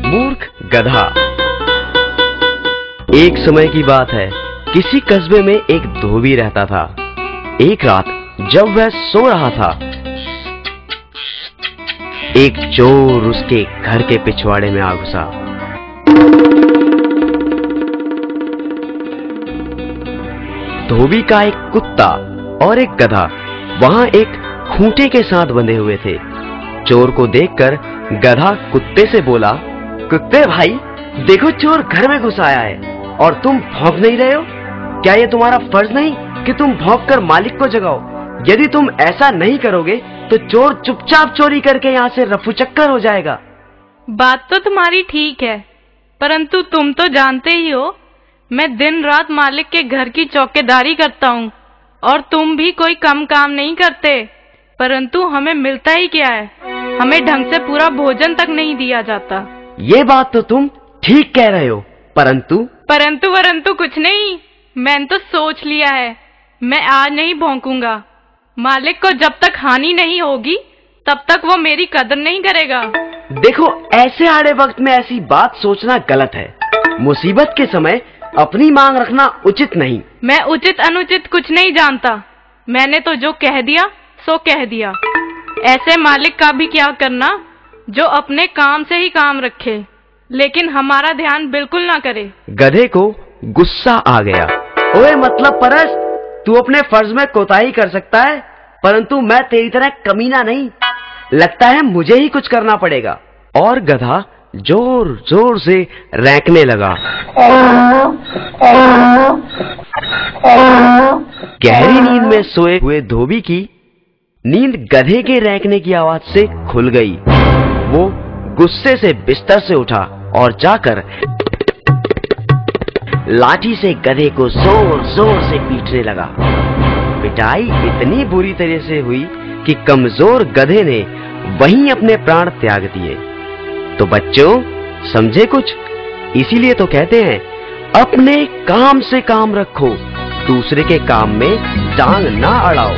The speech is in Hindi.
मूर्ख गधा। एक समय की बात है, किसी कस्बे में एक धोबी रहता था। एक रात जब वह सो रहा था, एक चोर उसके घर के पिछवाड़े में आ घुसा। धोबी का एक कुत्ता और एक गधा वहां एक खूंटे के साथ बंधे हुए थे। चोर को देखकर गधा कुत्ते से बोला, कुत्ते भाई, देखो चोर घर में घुस आया है और तुम भौंक नहीं रहे हो। क्या ये तुम्हारा फर्ज नहीं कि तुम भौंक कर मालिक को जगाओ? यदि तुम ऐसा नहीं करोगे तो चोर चुपचाप चोरी करके यहाँ से रफूचक्कर हो जाएगा। बात तो तुम्हारी ठीक है, परंतु तुम तो जानते ही हो मैं दिन रात मालिक के घर की चौकीदारी करता हूँ और तुम भी कोई कम काम नहीं करते, परंतु हमें मिलता ही क्या है? हमें ढंग से पूरा भोजन तक नहीं दिया जाता। ये बात तो तुम ठीक कह रहे हो, परंतु कुछ नहीं। मैंने तो सोच लिया है, मैं आज नहीं भौंकूंगा। मालिक को जब तक हानि नहीं होगी तब तक वो मेरी कदर नहीं करेगा। देखो, ऐसे आड़े वक्त में ऐसी बात सोचना गलत है। मुसीबत के समय अपनी मांग रखना उचित नहीं। मैं उचित अनुचित कुछ नहीं जानता। मैंने तो जो कह दिया सो कह दिया। ऐसे मालिक का भी क्या करना जो अपने काम से ही काम रखे, लेकिन हमारा ध्यान बिल्कुल ना करे। गधे को गुस्सा आ गया। ओए मतलब परस, तू अपने फर्ज में कोताही कर सकता है, परंतु मैं तेरी तरह कमीना नहीं। लगता है मुझे ही कुछ करना पड़ेगा। और गधा जोर जोर से रैंकने लगा। गहरी नींद में सोए हुए धोबी की नींद गधे के रैंकने की आवाज से खुल गई। वो गुस्से से बिस्तर से उठा और जाकर लाठी से गधे को जोर जोर से पीटने लगा। पिटाई इतनी बुरी तरह से हुई कि कमजोर गधे ने वहीं अपने प्राण त्याग दिए। तो बच्चों, समझे कुछ? इसीलिए तो कहते हैं, अपने काम से काम रखो, दूसरे के काम में टांग ना अड़ाओ।